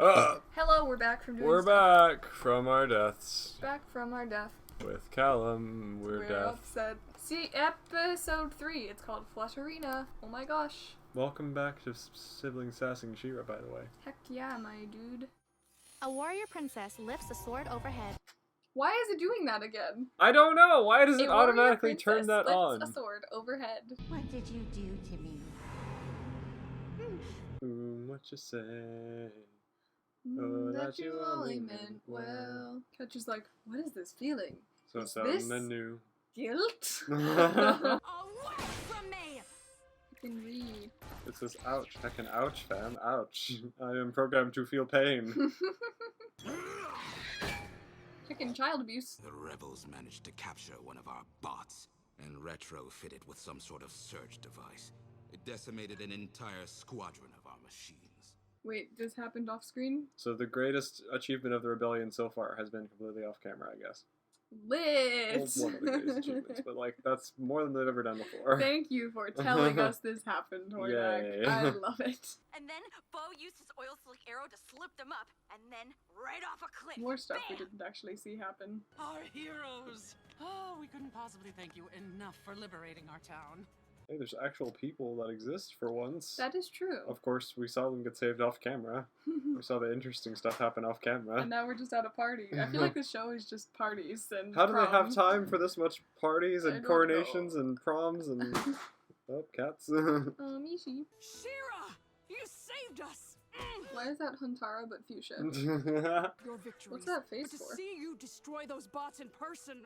Hello, we're back from doing We're stuff. back from our deaths. Back from our death. With Callum, we're deaf. Upset. See, episode 3. It's called Flush Arena. Oh my gosh. Welcome back to Sibling Sassing She-Ra, by the way. Heck yeah, my dude. A warrior princess lifts a sword overhead. Why is it doing that again? I don't know! Why does it A warrior automatically turn princess that on? lifts a sword overhead. What did you do to me? What you say? Oh, That you only meant well. Catcher's like, what is this feeling? So Is something this- new. Guilt? Away from me! You can read. It says ouch. I can ouch, fam. Ouch. I am programmed to feel pain. Chicken child abuse. The rebels managed to capture one of our bots and retrofit it with some sort of surge device. It decimated an entire squadron of our machines. Wait, this happened off screen? So the greatest achievement of the rebellion so far has been completely off camera, I guess. Lit! Well, one of the greatest achievements, but like, that's more than they've ever done before. Thank you for telling us this happened, Hordak. Yay. I love it. And then Bo used his oil slick arrow to slip them up, and then right off a cliff. More stuff we Bam! didn't actually see happen. Our heroes! Oh, we couldn't possibly thank you enough for liberating our town. Hey, there's actual people that exist for once. That is true. Of course, we saw them get saved off camera. We saw the interesting stuff happen off camera. And now we're just at a party. I feel like this show is just parties and How do they have prom. time for this much parties I and don't coronations know. and proms and... Oh, cats. Mishi. Shira! You saved us! Why is that Huntara but fuchsia? Your victories. What's that face but to for? see you destroy those bots in person.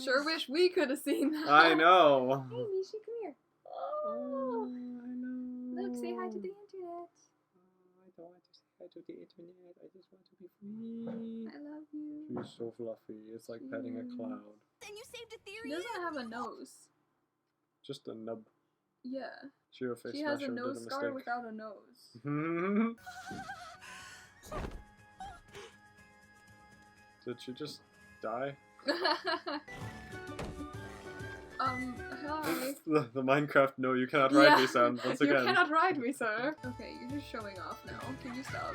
Sure amazing. wish we could have seen that. I know. Hey, Mishi, come here. Oh. I know. Look, say hi to the internet. I don't want to say hi to the internet. I just want to be free. I love you. She's so fluffy. It's like petting a cloud. Then you saved a She theory. doesn't have a nose. Just a nub. Yeah. Shiro face She has a Smasher nose did a scar mistake. without a nose. Did she just die? Hi. The Minecraft no, you cannot ride me sound once You again. cannot ride me, sir. Okay, you're just showing off now. Can you stop?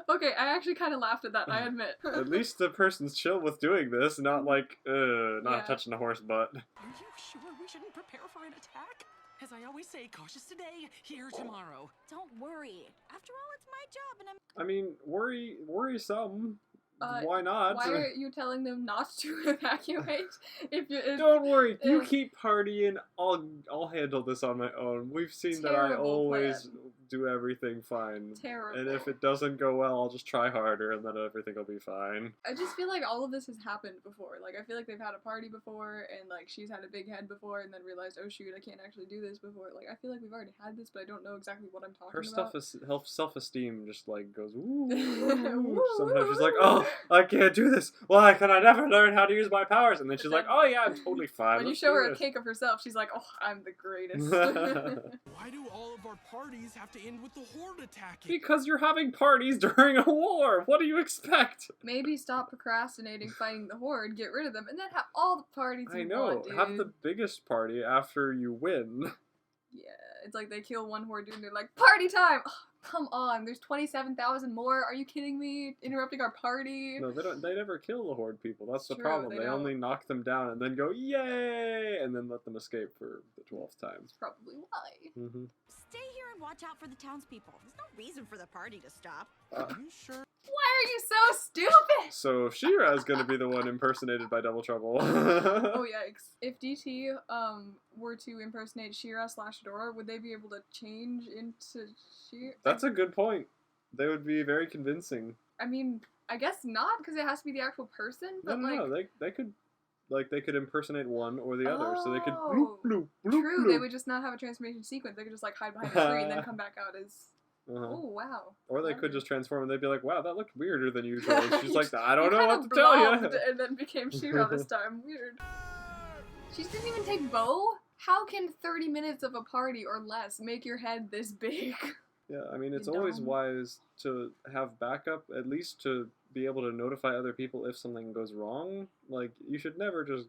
Okay, I actually kind of laughed at that, I admit. At least the person's chill with doing this, not like, not Yeah. touching a horse butt. Are you sure we shouldn't prepare for an attack? As I always say, cautious today, here tomorrow. Don't worry. After all, it's my job, and I'm. I mean, worry some. Uh, Why not? Why are you telling them not to evacuate? Don't worry, you if- keep partying. I'll handle this on my own. We've seen that I Terrible always plan. do everything fine. Terrible. And if it doesn't go well, I'll just try harder, and then everything will be fine. I just feel like all of this has happened before. Like, I feel like they've had a party before, and like she's had a big head before, and then realized, oh shoot, I can't actually do this before. Like, I feel like we've already had this, but I don't know exactly what I'm talking Her about. self-esteem just like goes ooh. Woo, Sometimes she's woo, like, woo. oh, I can't do this. Why can I never learn how to use my powers? And then she's like, oh yeah, I'm totally fine. When you Let's show do her a this." cake of herself, she's like, oh, I'm the greatest. Why do all of our parties have to end with the horde attacking? Because you're having parties during a war. What do you expect? Maybe stop procrastinating fighting the horde, get rid of them, and then have all the parties you I know. want, dude. Have the biggest party after you win. Yeah, it's like they kill one horde dude and they're like, party time! Ugh, come on, there's 27,000 more, are you kidding me? Interrupting our party? No, they don't. They never kill the horde people. That's the True, problem. they They don't. only knock them down and then go yay, and then let them escape for the 12th time. That's probably why. Mm-hmm. Stay here and watch out for the townspeople. There's no reason for the party to stop. Are you sure? Why are you so stupid? So She-Ra is going to be the one impersonated by Double Trouble. Oh yikes. If DT were to impersonate She-Ra / Dora, would they be able to change into She-Ra? That's a good point. They would be very convincing. I mean, I guess not, because it has to be the actual person, but No, like... they could, like, they could impersonate one or the other, so they could bloop, Oh, bloop, bloop, True, bloop. they would just not have a transformation sequence. They could just like hide behind a tree and then come back out as... Uh-huh. Oh, wow. Or they could Clever. just transform and they'd be like, wow, that looked weirder than usual. And she's like, I don't You know kinda what to tell you. blobbed and then became She-Ra this time. Weird. She didn't even take Bo? How can 30 minutes of a party or less make your head this big? Yeah, I mean, it's You always dumb. wise to have backup, at least to be able to notify other people if something goes wrong. Like, you should never just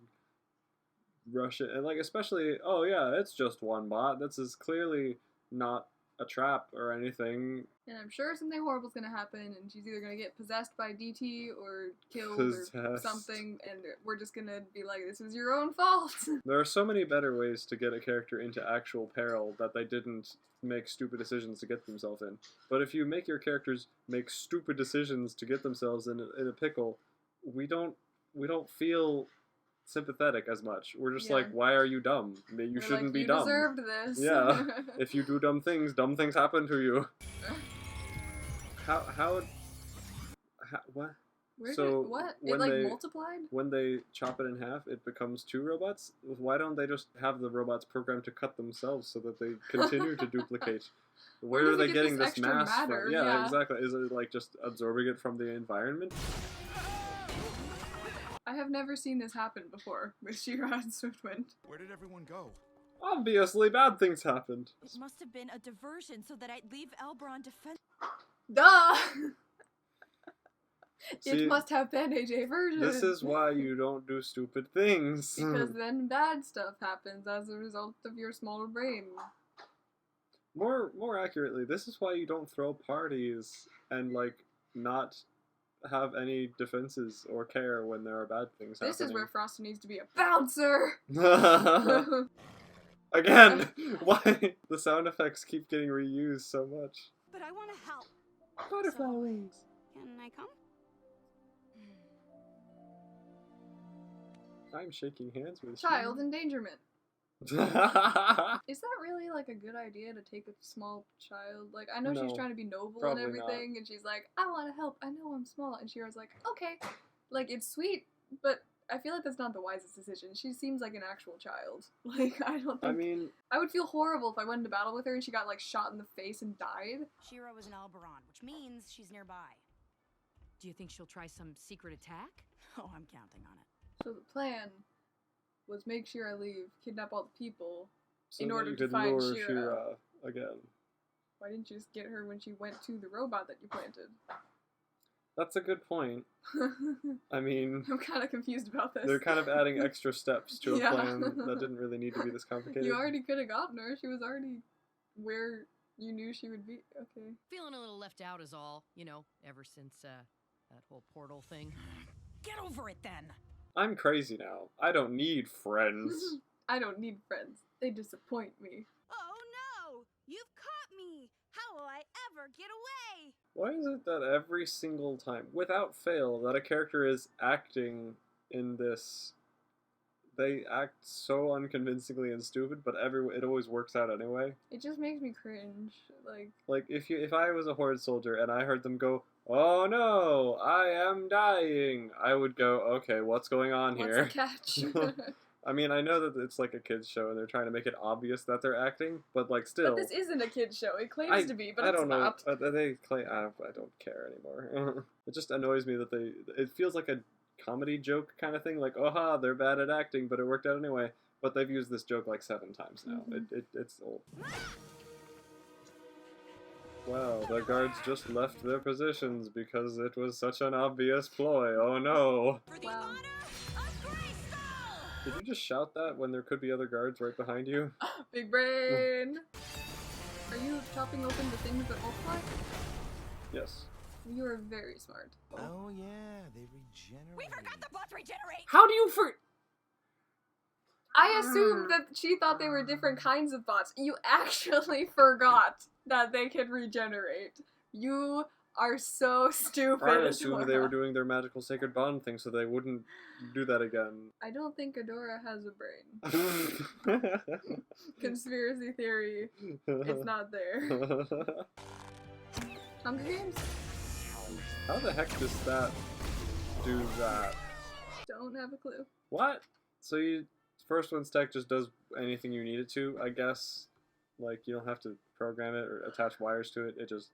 rush it, and like especially, oh yeah, it's just one bot. This is clearly not a trap or anything. And I'm sure something horrible's gonna happen, and she's either gonna get possessed by DT or killed or Possessed. something, and we're just gonna be like, this was your own fault. There are so many better ways to get a character into actual peril that they didn't make stupid decisions to get themselves in. But if you make your characters make stupid decisions to get themselves in a pickle, we don't feel sympathetic as much. We're just Yeah. like, why are you dumb? You We're shouldn't like, be you dumb. deserved this. Yeah. If you do dumb things happen to you. What? Where So, did, what? It when like they- multiplied? When they chop it in half, it becomes 2 robots? Why don't they just have the robots programmed to cut themselves so that they continue to duplicate? Where does are it they get getting this this extra mass matter? from? Yeah. Exactly. Is it like just absorbing it from the environment? I have never seen this happen before with She-Ra and Swiftwind. Where did everyone go? Obviously, bad things happened. It must have been a diversion so that I'd leave Elbron defense. Duh! See, It must have been a diversion. This is why you don't do stupid things. Because then bad stuff happens as a result of your small brain. More accurately, this is why you don't throw parties and like not have any defenses or care when there are bad things This is happening. where Frosty needs to be a bouncer! Again, why the sound effects keep getting reused so much? But I want to help. Butterfly wings. Can I come? I'm shaking hands with Child endangerment. you. Is that really like a good idea to take a small child? Like, I know she's No, trying to be noble probably and everything, and she's like, I want to help. I know I'm small. And She-Ra's like, okay. Like, it's sweet, but I feel like that's not the wisest decision. She seems like an actual child. Like, I don't think... I mean, I would feel horrible if I went into battle with her and she got, like, shot in the face and died. She-Ra was in Alberon, which means she's nearby. Do you think she'll try some secret attack? Oh, I'm counting on it. So the plan was make She-Ra leave, kidnap all the people. so In that order you to could find lure She-Ra. She-Ra again. Why didn't you just get her when she went to the robot that you planted? That's a good point. I mean, I'm kind of confused about this. they're kind of adding extra steps to a Yeah. plan that didn't really need to be this complicated. You already could have gotten her. She was already where you knew she would be. Okay. Feeling a little left out is all, you know, ever since that whole portal thing. Get over it then. I'm crazy now. I don't need friends. I don't need friends. They disappoint me. Oh no! You've caught me! How will I ever get away? Why is it that every single time, without fail, that a character is acting in this, they act so unconvincingly and stupid, but it always works out anyway? It just makes me cringe. Like, if I was a Horde soldier and I heard them go, "Oh no, I am dying," I would go, "Okay, what's going on What's here?" the catch? I mean, I know that it's like a kid's show and they're trying to make it obvious that they're acting, but like still. But this isn't a kid's show. It claims to be, but I it's don't know. not. They claim. I don't care anymore. It just annoys me that it feels like a comedy joke kind of thing. Like, aha, they're bad at acting, but it worked out anyway. But they've used this joke like 7 times now. Mhm. It's old. Wow, the guards just left their positions because it was such an obvious ploy. Oh no. For the Wow. honor of Grayskull! Did you just shout that when there could be other guards right behind you? Big brain! Are you chopping open the things that multiply? Yes. You are very smart. Oh yeah, they regenerate. We forgot the bots regenerate! How do you I assumed that she thought they were different kinds of bots. You actually forgot that they could regenerate. You are so stupid. I assumed they were Adora. doing their magical sacred bond thing so they wouldn't do that again. I don't think Adora has a brain. Conspiracy theory. It's not there. Hunger Games? How the heck does that do that? Don't have a clue. What? So first one's tech just does anything you need it to, I guess. Like, you don't have to program it or attach wires to it. It just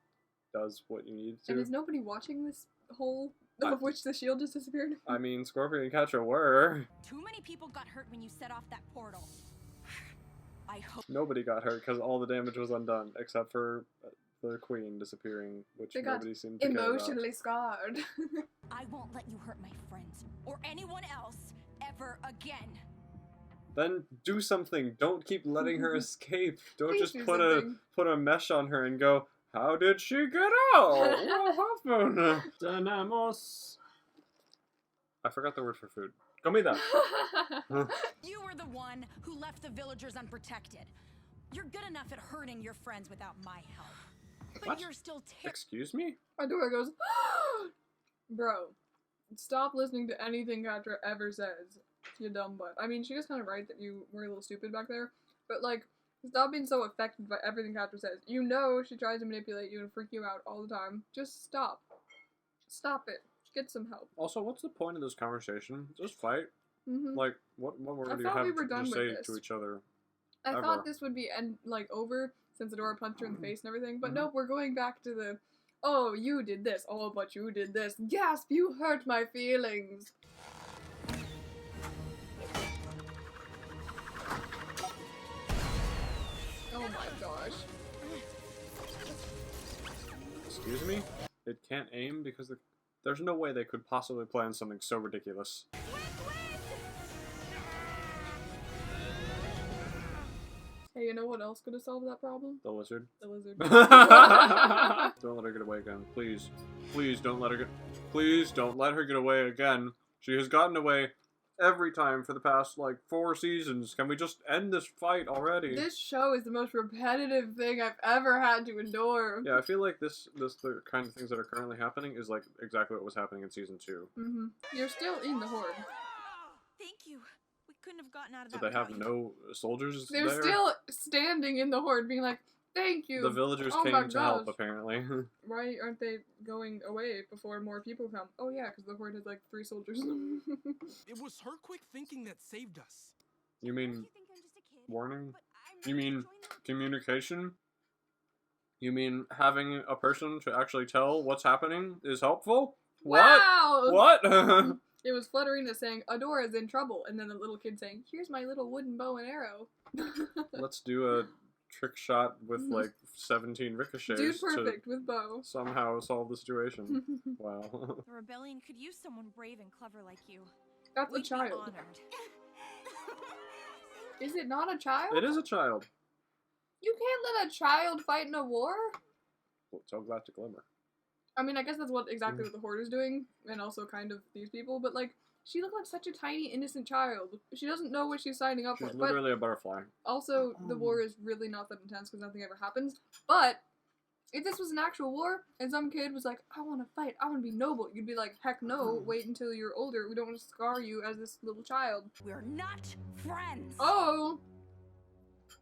does what you need it to. And is nobody watching this whole of which the shield just disappeared? I mean, Scorpion and Catra were. Too many people got hurt when you set off that portal. I hope Nobody got hurt because all the damage was undone, except for the queen disappearing, which They got nobody seemed to care about. Emotionally scarred. I won't let you hurt my friends or anyone else ever again. then do something. Don't keep letting her escape. Don't Please just do put something. a mesh on her and go, how did she get out? What happened? Tenemos. I forgot the word for food. Comida. You were the one who left the villagers unprotected. You're good enough at hurting your friends without my help. But What? you're still Excuse me? Adora goes, bro, stop listening to anything Catra ever says, you dumb butt. I mean, she is kind of right that you were a little stupid back there, but, like, stop being so affected by everything Catra says. You know she tries to manipulate you and freak you out all the time. Just stop. Stop it. Get some help. Also, what's the point of this conversation? Just fight. Mm-hmm. Like, what word I do you thought have we were done to with say this. to each other? I ever? thought this would be over since Adora punched her in the face and everything, but Mhm. nope, we're going back to the, oh, you did this, oh, but you did this, gasp, you hurt my feelings. Oh my gosh. Excuse me? It can't aim because there's no way they could possibly plan something so ridiculous. Hey, you know what else could have solved that problem? The lizard. The lizard. Don't let her get away again, please. Please don't let her get. Please don't let her get away again. She has gotten away every time for the past, like, 4 seasons. Can we just end this fight already? This show is the most repetitive thing I've ever had to endure. Yeah, I feel like the kind of things that are currently happening is, like, exactly what was happening in season 2. Mm-hmm. You're still in the horde. Thank you. We couldn't have gotten out of So that. they have without no you. soldiers They're there? still standing in the horde being like, thank you. The villagers Oh my came to help, gosh. apparently. Why aren't they going away before more people come? Oh yeah, because the horde has like 3 soldiers in them. It was her quick thinking that saved us. You mean You think I'm just a kid, warning? but I'm You ready to mean join the- communication? You mean having a person to actually tell what's happening is helpful? Wow! What? It was Flutterina saying, Adora's in trouble, and then the little kid saying, here's my little wooden bow and arrow. Let's do a trick shot with like 17 ricochets Dude perfect with bow. to somehow solve the situation. Wow. The rebellion could use someone brave and clever like you. That's a We'd be child. honored. Is it not a child? It is a child. You can't let a child fight in a war? Well, tell Glad to Glimmer. I mean, I guess that's exactly what the Horde is doing, and also kind of these people, but like, she looked like such a tiny, innocent child. She doesn't know what she's signing up She's for, but literally a butterfly. also, the war is really not that intense because nothing ever happens, but if this was an actual war, and some kid was like, I want to fight, I want to be noble, you'd be like, heck no, wait until you're older, we don't want to scar you as this little child. We're not friends. Oh!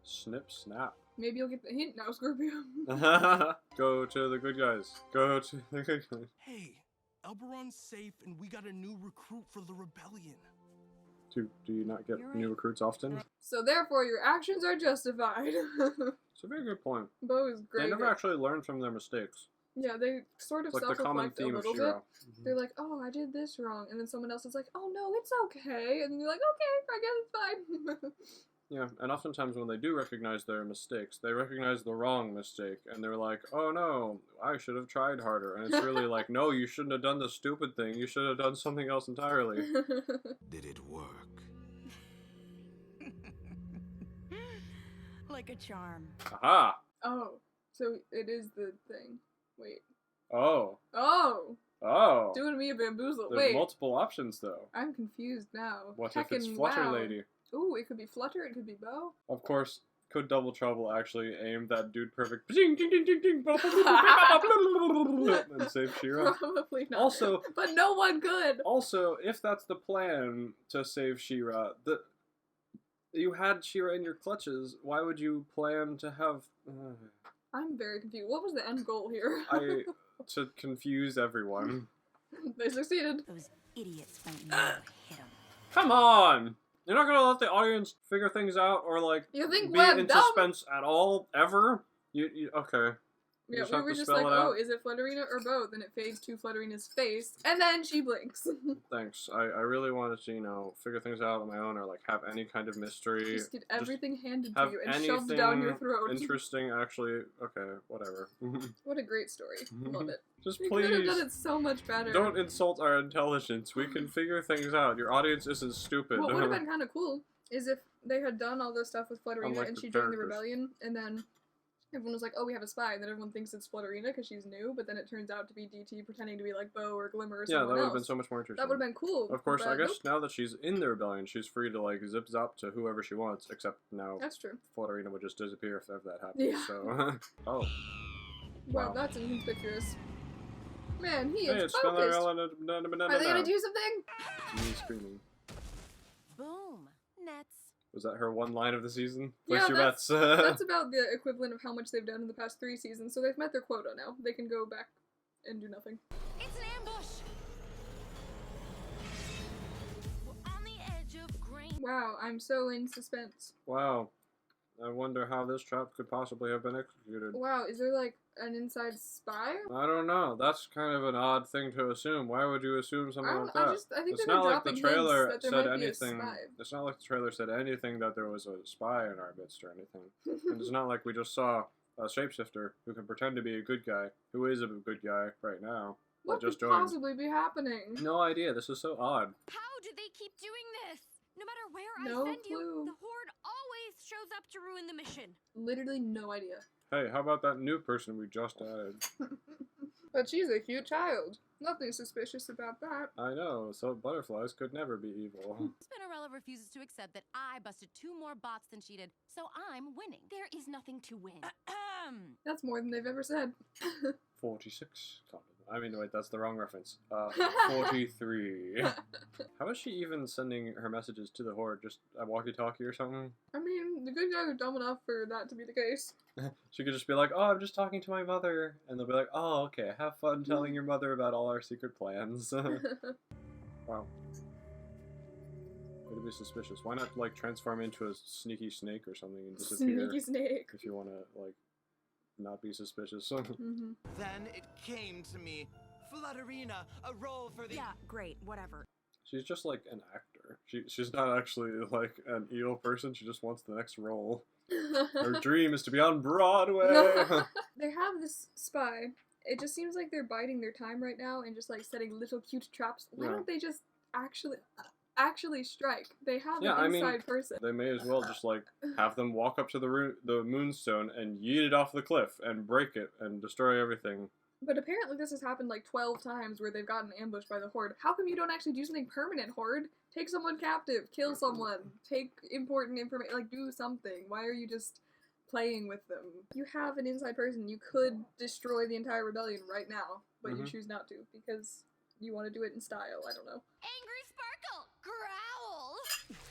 Snip, snap. Maybe you'll get the hint now, Scorpio. Go to the good guys. Go to the good guys. Hey, Elberon's safe and we got a new recruit for the rebellion. Do you not get You're new right. recruits often? So therefore, your actions are justified. It's a very good point. Bo is great. They never actually learn from their mistakes. Yeah, they sort of It's like the common self-reflect a theme of little bit. Shiro. They're like, oh, I did this wrong. And then someone else is like, oh, no, it's okay. And then you're like, okay, I guess it's fine. Yeah, and oftentimes when they do recognize their mistakes, they recognize the wrong mistake, and they're like, oh no, I should have tried harder. And it's really like, no, you shouldn't have done the stupid thing. You should have done something else entirely. Did it work? Like a charm. Aha! Oh, so it is the thing. Wait. Oh. Oh! Oh. Doing me a bamboozle. There's Wait. multiple options, though. I'm confused now. What if it's Heckin' Flutter wow. Lady? Ooh, it could be Flutter, it could be Bo. Of course, could Double Trouble actually aim that dude perfect ding ding ding ding ding and save Shiro? Probably not. Also, but no one could. Also, if that's the plan to save She-Ra, you had She-Ra in your clutches. Why would you plan to have? I'm very confused. What was the end goal here? To confuse everyone. They succeeded. Those idiots won't know how to hit them. Come on! You're not gonna let the audience figure things out or like You think be we're in dumb? suspense at all ever? You okay? You Yeah, just we have were to just spell like, it oh, out. is it Flutterina or both? And it fades to Flutterina's face, and then she blinks. Thanks. I really wanted to, figure things out on my own or like have any kind of mystery. Just get everything handed to Have you and anything shoved down your throat. interesting, actually. Okay, whatever. What a great story. Love it. Just We could have please done it so much better. don't insult our intelligence. We can figure things out. Your audience isn't stupid. What would have been kind of cool is if they had done all this stuff with Flutterina Unlike and the she joined the characters. rebellion, and then everyone was like, oh, we have a spy, and then everyone thinks it's Flutterina because she's new, but then it turns out to be DT pretending to be like Bo or Glimmer or Yeah, that someone would have else. been so much more interesting. That would have been cool. Of course, I but guess now that she's in the rebellion, she's free to like zip zop to whoever she wants, except now That's true. Flutterina would just disappear if that happens. Yeah. So, oh. Wow, Wow. that's inconspicuous. Man, he Hey, is it's focused. Spinnerella. Are they gonna do something? It's me screaming. Boom. Nets. Was that her one line of the season? Place Yeah, your that's, bets. that's about the equivalent of how much they've done in the past 3 seasons, so they've met their quota now. They can go back and do nothing. It's an ambush. We're on the edge of grain. Wow, I'm so in suspense. Wow. I wonder how this trap could possibly have been executed. Wow, is there like an inside spy? I don't know. That's kind of an odd thing to assume. Why would you assume something like that? I think It's they're not like the dropping trailer hints that said there might anything. be a spy. It's not like the trailer said anything that there was a spy in our midst or anything. And it's not like we just saw a shapeshifter who can pretend to be a good guy, who is a good guy right now. What that just could joined. possibly be happening? No idea. This is so odd. How do they keep doing this? No matter where No I send you, clue. the Horde always shows up to ruin the mission. Literally no idea. Hey, how about that new person we just added? But she's a cute child. Nothing suspicious about that. I know, so butterflies could never be evil. Spinnerella refuses to accept that I busted 2 more bots than she did, so I'm winning. There is nothing to win. That's more than they've ever said. 46. I mean, wait, that's the wrong reference. 43. How is she even sending her messages to the Horde? Just a walkie-talkie or something? I mean, the good guys are dumb enough for that to be the case. She could just be like, oh, I'm just talking to my mother. And they'll be like, oh, okay, have fun telling your mother about all our secret plans. Wow. Way to be suspicious. Why not, like, transform into a sneaky snake or something and disappear? Sneaky snake. If you want to, like, not be suspicious. Mm-hmm. Then it came to me. Flutterina, a role for the... Yeah, great, whatever. She's just like an actor. She's not actually like an evil person. She just wants the next role. Her dream is to be on Broadway. They have this spy. It just seems like they're biding their time right now and just like setting little cute traps. Why Yeah. don't they just actually strike? They have Yeah, an I mean, inside person. They may as well just like have them walk up to the moonstone and yeet it off the cliff and break it and destroy everything. But apparently this has happened like 12 times where they've gotten ambushed by the Horde. How come you don't actually do something permanent, Horde? Take someone captive, kill someone, take important information, like do something. Why are you just playing with them? You have an inside person. You could destroy the entire rebellion right now, but you choose not to because you want to do it in style. I don't know. Angry Sparkle,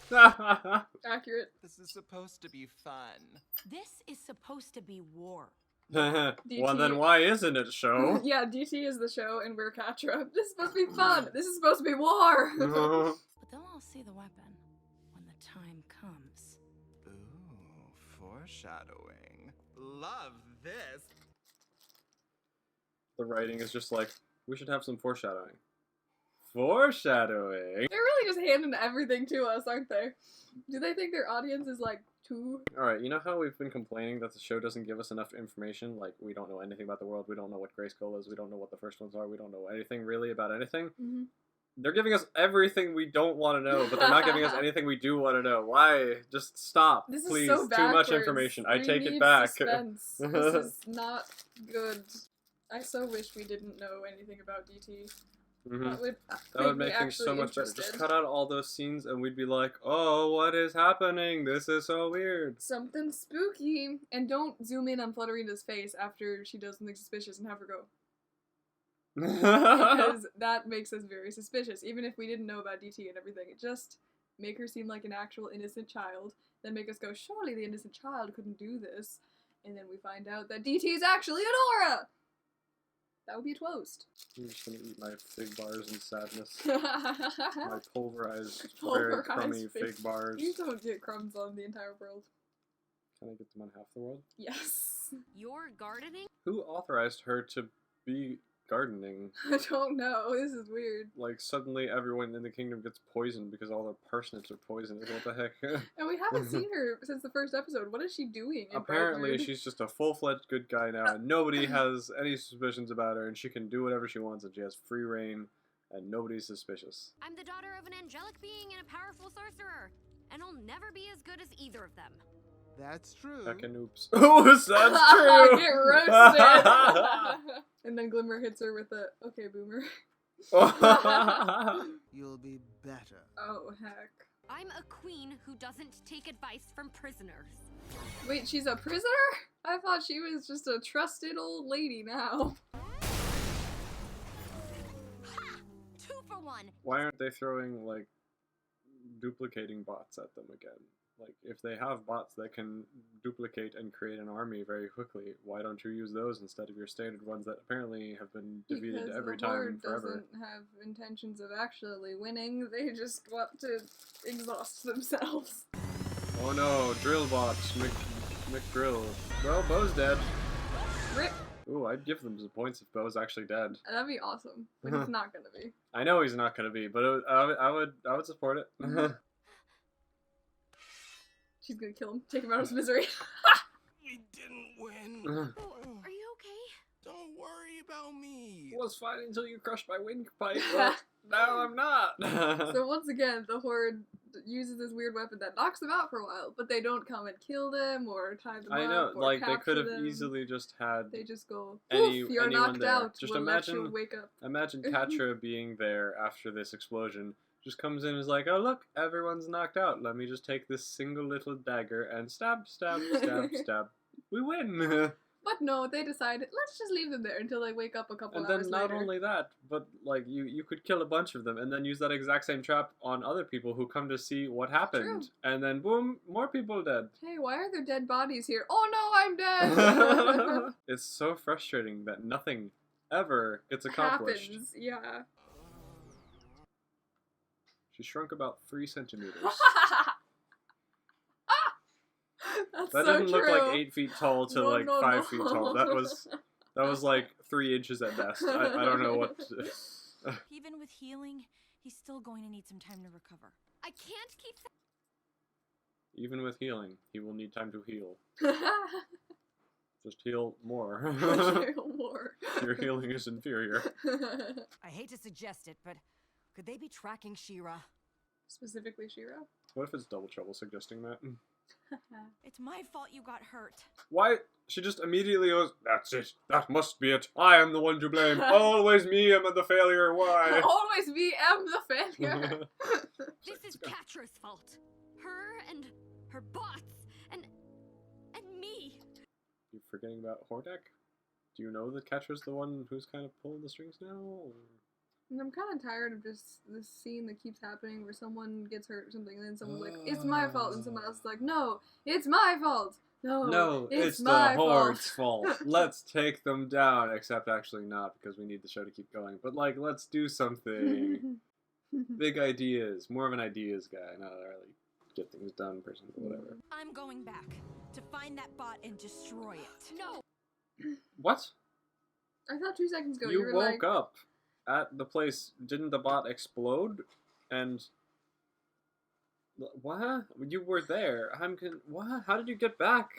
growl! Accurate. This is supposed to be fun. This is supposed to be war. Well, then why isn't it, show? Yeah, DT is the show and we're Catra. This is supposed to be fun. This is supposed to be war. But they'll all see the weapon when the time comes. Ooh, foreshadowing. Love this. The writing is just like, we should have some foreshadowing. Foreshadowing! They're really just handing everything to us, aren't they? Do they think their audience is like too... Alright, you know how we've been complaining that the show doesn't give us enough information? Like, we don't know anything about the world, we don't know what Grayskull is, we don't know what the first ones are, we don't know anything really about anything? Mm-hmm. They're giving us everything we don't want to know, but they're not giving us anything we do want to know. Why? Just stop, This is please. so Too backwards. much information. I We take need it back. Suspense. This is not good. I so wish we didn't know anything about DT. That would make me things so actually much better. Just interested. cut out all those scenes and we'd be like, oh, what is happening? This is so weird. Something spooky. And don't zoom in on Flutterina's face after she does something suspicious and have her go. Because that makes us very suspicious. Even if we didn't know about DT and everything. Just make her seem like an actual innocent child. Then make us go, surely the innocent child couldn't do this. And then we find out that DT is actually an aura! That would be a toast. I'm just gonna eat my fig bars in sadness. My pulverized, very crummy fig bars. You don't get crumbs on the entire world. Can I get them on half the world? Yes. You're gardening? Who authorized her to be gardening? I don't know. This is weird. Like, suddenly everyone in the kingdom gets poisoned because all the parsnips are poisonous. What the heck? And we haven't seen her since the first episode. What is she doing? In Apparently, Brightwood? she's just a full-fledged good guy now, and nobody has any suspicions about her, and she can do whatever she wants, and she has free reign, and nobody's suspicious. I'm the daughter of an angelic being and a powerful sorcerer. and I'll never be as good as either of them. That's true. Heckin' oops. Oh, that's true! Get roasted! And then Glimmer hits her with a, okay, boomer. You'll be better. Oh, heck. I'm a queen who doesn't take advice from prisoners. Wait, she's a prisoner? I thought she was just a trusted old lady now. Ha! 2 for 1. Why aren't they throwing, like, duplicating bots at them again? Like, if they have bots that can duplicate and create an army very quickly, why don't you use those instead of your standard ones that apparently have been defeated Because every the time Horde forever? doesn't have intentions of actually winning, they just want to exhaust themselves. Oh no, drill bots, McDrill. Well, Bo's dead. Rip! Ooh, I'd give them some points if Bo's actually dead. That'd be awesome, but it's not gonna be. I know he's not gonna be, but I would support it. She's gonna kill him, take him out of his misery. We didn't win. Are you okay? Don't worry about me. Was fine until you crushed my windpipe. Well, now I'm not. So once again, the Horde uses this weird weapon that knocks them out for a while, but they don't come and kill them or tie them up. I know, or like they capture could have them. easily just had. They just go, Any- "Poof, you're anyone knocked there. out. Just We'll let you imagine- wake up." Imagine Catra being there after this explosion. Just comes in and is like, oh look, everyone's knocked out. Let me just take this single little dagger and stab, stab, stab, stab. We win! But no, they decided, let's just leave them there until they wake up a couple And hours then not later. only that, but like you could kill a bunch of them and then use that exact same trap on other people who come to see what happened. True. And then boom, more people dead. Hey, why are there dead bodies here? Oh no, I'm dead! It's so frustrating that nothing ever gets accomplished. Happens, yeah. She shrunk about 3 centimeters. That's That so didn't look true. like 8 feet tall to No, like no, 5 no. feet tall. That was like 3 inches at best. I don't know what. Even with healing, he's still going to need some time to recover. I can't keep. Even with healing, he will need time to heal. Just heal more. More. Your healing is inferior. I hate to suggest it, but could they be tracking She-Ra? Specifically She-Ra. What if it's Double Trouble suggesting that? It's my fault you got hurt. Why? She just immediately goes, that's it. That must be it. I am the one to blame. Always me am the failure. Why? Always me am the failure. This is Catra's fault. Her and her bots and me. You forgetting about Hordak? Do you know that Catra's the one who's kind of pulling the strings now? Or? And I'm kind of tired of just this scene that keeps happening where someone gets hurt or something and then someone's like, it's my fault, and someone else is like, no, it's my fault. No, it's my the Horde's fault. Let's take them down. Except actually not, because we need the show to keep going. But like, let's do something. Big ideas. More of an ideas guy, not a really get things done person, but whatever. I'm going back to find that bot and destroy it. No. What? I thought 2 seconds ago You were woke like, up at the place. Didn't the bot explode? And what? You were there. What? How did you get back?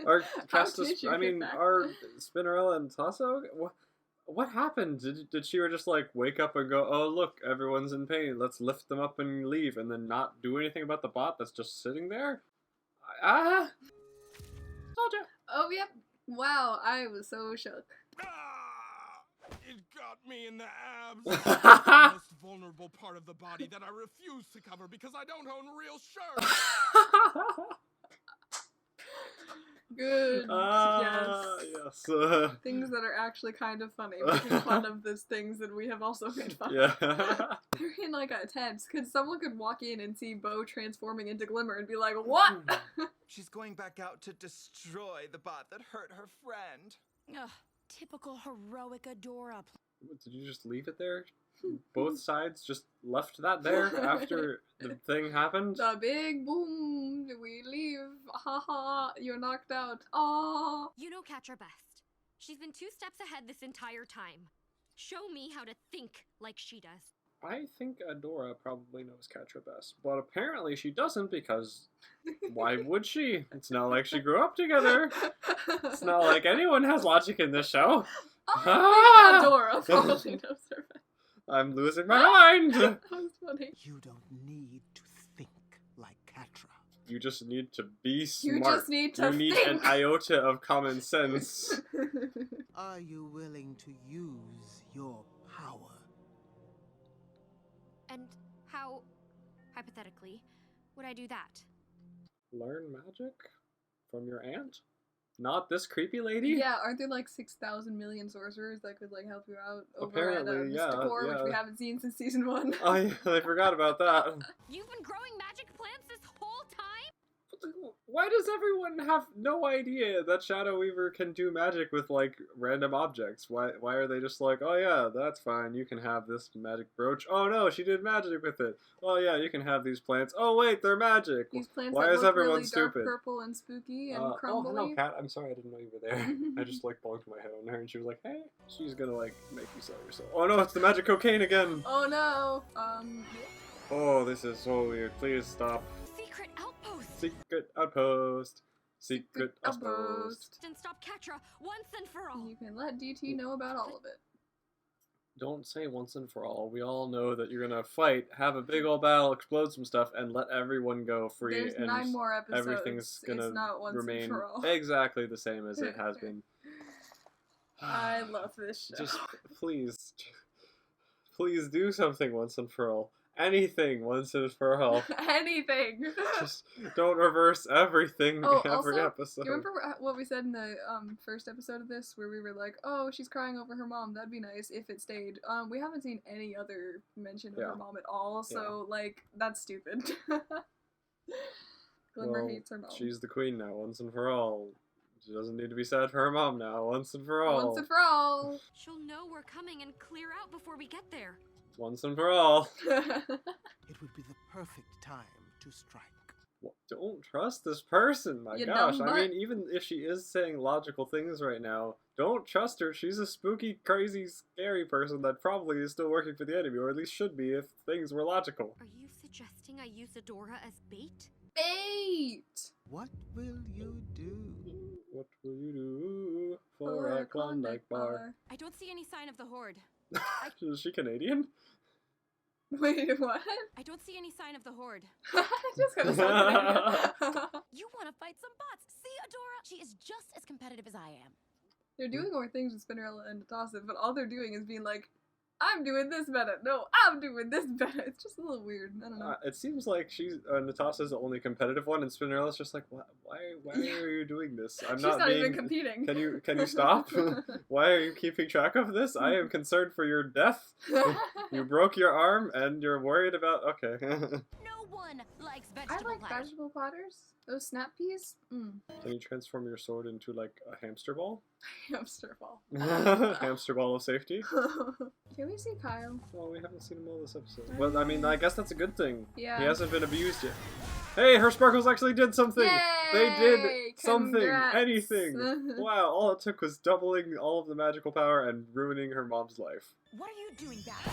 Our How Castus, did you I get mean, back? our Spinnerella and Tasso. What happened? Did she just like wake up and go, oh look, everyone's in pain. Let's lift them up and leave, and then not do anything about the bot that's just sitting there? Told you. oh, yep. Wow, I was so shook. It got me in the abs. The most vulnerable part of the body that I refuse to cover because I don't own real shirts. Good. Yes. Things that are actually kind of funny, making fun of those things that we have also made fun Yeah. of. They're in like a tent, because someone could walk in and see Bo transforming into Glimmer and be like, what? She's going back out to destroy the bot that hurt her friend. Ugh, typical heroic Adora. Did you just leave it there? Both sides just left that there after the thing happened? The big boom, we leave, haha, you're knocked out, aww. You know Catra best. She's been 2 steps ahead this entire time. Show me how to think like she does. I think Adora probably knows Catra best, but apparently she doesn't because why would she? It's not like she grew up together. It's not like anyone has logic in this show. I think Adora probably knows her best. I'm losing my mind! That was funny. You don't need to think like Catra. You just need to be smart. You just need to You need an think. iota of common sense. Are you willing to use your power? And how, hypothetically, would I do that? Learn magic from your aunt? Not this creepy lady? Yeah, aren't there like 6,000 million sorcerers that could like help you out over Apparently, at Mysticor, which we yeah. haven't seen since season 1? I forgot about that. You've been growing magic plants this whole time? Why does everyone have no idea that Shadow Weaver can do magic with, like, random objects? Why are they just like, oh yeah, that's fine, you can have this magic brooch. Oh no, she did magic with it. Oh yeah, you can have these plants. Oh wait, they're magic. These plants Why that is look everyone really dark stupid? purple and spooky and Oh, crumbly. hello, Kat. I'm sorry I didn't know you were there. I just, like, bonked my head on her and she was like, hey, she's gonna, like, make you sell yourself. Oh no, it's the magic cocaine again! Oh no! Oh, this is so weird. Please stop. Secret outpost! Secret outpost. Secret outpost. And stop Catra once and for all. You can let DT know about all of it. Don't say once and for all. We all know that you're gonna fight, have a big old battle, explode some stuff, and let everyone go free. There's and 9 more episodes. Everything's gonna it's not once remain and for all. exactly the same as it has been. I love this show. Just please do something once and for all. Anything once and for all. Anything. Just don't reverse everything every also, episode. You remember what we said in the first episode of this, where we were like, "Oh, she's crying over her mom. That'd be nice if it stayed." We haven't seen any other mention of her mom at all, so like that's stupid. Glimmer hates her mom. She's the queen now, once and for all. She doesn't need to be sad for her mom now, once and for all. Once and for all. She'll know we're coming and clear out before we get there. Once and for all. It would be the perfect time to strike. Well, don't trust this person, my You gosh. dumb I mean, butt. even if she is saying logical things right now, don't trust her. She's a spooky, crazy, scary person that probably is still working for the enemy, or at least should be if things were logical. Are you suggesting I use Adora as bait? Bait! What will you do? What will you do for a Klondike bar? I don't see any sign of the Horde. Is she Canadian? Wait, what? I don't see any sign of the Horde. Just gonna sound You want to fight some bots. See, Adora? She is just as competitive as I am. They're doing more things with Spinnerella and Natasha, but all they're doing is being like, I'm doing this better. No, I'm doing this better. It's just a little weird. I don't know. It seems like Natasha's the only competitive one, and Spinnerella's just like, why are you doing this? I'm She's not not being... even competing. Can you stop? Why are you keeping track of this? I am concerned for your death. You broke your arm, and you're worried about... Okay. No one likes I vegetable like platters. vegetable platters. Those snap peas? Can you transform your sword into, like, a hamster ball? Hamster ball. Hamster ball of safety? Can we see Kyle? Well, we haven't seen him all this episode. Well, I mean, I guess that's a good thing. Yeah. He hasn't been abused yet. Hey, her sparkles actually did something! Yay! They did something! Congrats. Anything! Wow, all it took was doubling all of the magical power and ruining her mom's life. What are you doing back?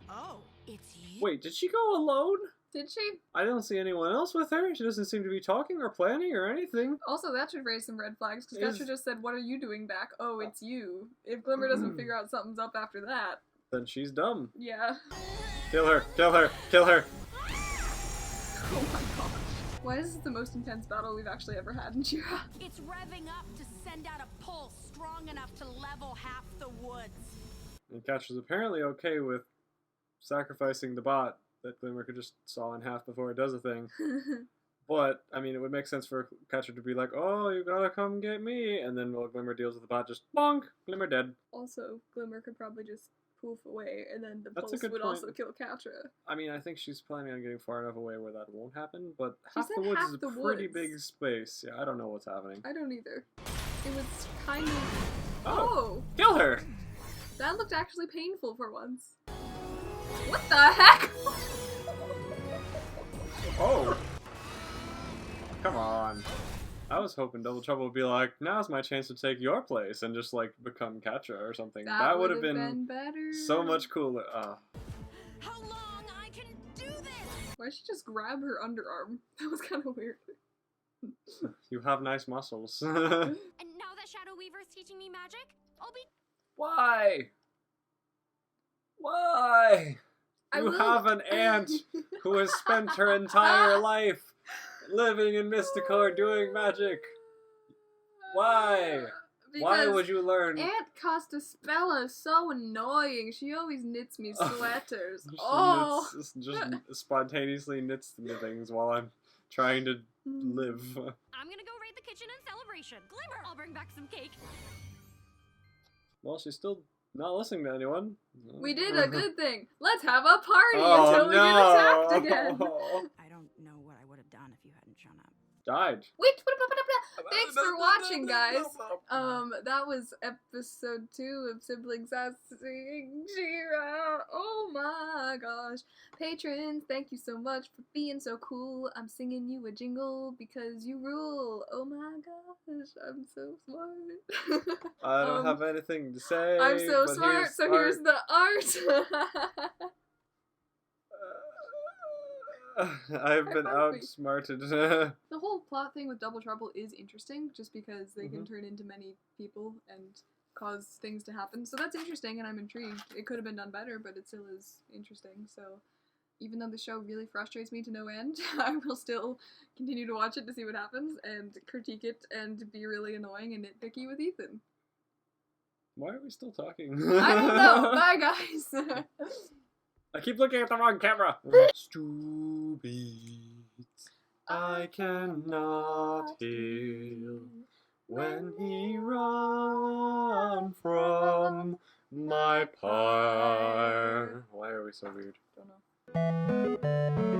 Oh, it's you. Wait, did she go alone? Did she? I don't see anyone else with her. She doesn't seem to be talking or planning or anything. Also, that should raise some red flags, because Is- Catra just said, what are you doing back? Oh, it's you. If Glimmer doesn't figure out something's up after that, Then she's dumb. yeah. Kill her! Kill her! Kill her! Oh my gosh. Why is this the most intense battle we've actually ever had in Shira? It's revving up to send out a pulse strong enough to level half the woods. And Catra's apparently okay with sacrificing the bot that Glimmer could just saw in half before it does a thing. But, I mean, it would make sense for Catra to be like, oh, you gotta come get me, and then while Glimmer deals with the bot, just bonk, Glimmer dead. Also, Glimmer could probably just poof away, and then the That's a pulse good would point. also kill Catra. I mean, I think she's planning on getting far enough away where that won't happen, but She half the said woods half is a the pretty woods. big space. Yeah, I don't know what's happening. I don't either. It was kind of... Oh! Kill her! That looked actually painful for once. What the heck? Oh! Come on. I was hoping Double Trouble would be like, now's my chance to take your place and just, like, become Catra or something. That would have been better. so much cooler. How long I can do this? Why'd she just grab her underarm? That was kind of weird. You have nice muscles. And now that Shadow Weaver's teaching me magic, I'll be... Why? Why? You have an aunt who has spent her entire life living in Mysticore doing magic. Why? Why would you learn? Aunt Costaspella is so annoying. She always knits me sweaters. Just spontaneously knits the things while I'm trying to live. I'm gonna go raid the kitchen in celebration. Glimmer! I'll bring back some cake. Well, she's still not listening to anyone. We did a good thing. Let's have a party until we get attacked again. I don't know what I would have done if you hadn't shown up. Died. Wait, thanks for watching, guys. That was episode 2 of Sibling Sassing Shira. Oh my gosh. Patrons, thank you so much for being so cool. I'm singing you a jingle because you rule. Oh my gosh, I'm so smart. I don't have anything to say. I'm so smart, so here's the art. I've been outsmarted. The whole plot thing with Double Trouble is interesting, just because they can turn into many people and cause things to happen. So that's interesting, and I'm intrigued. It could have been done better, but it still is interesting. So even though the show really frustrates me to no end, I will still continue to watch it to see what happens, and critique it, and be really annoying and nitpicky with Ethan. Why are we still talking? I don't know. Bye, guys. I keep looking at the wrong camera. Stupid. I cannot heal when he run from my pyre. Why are we so weird? Don't know.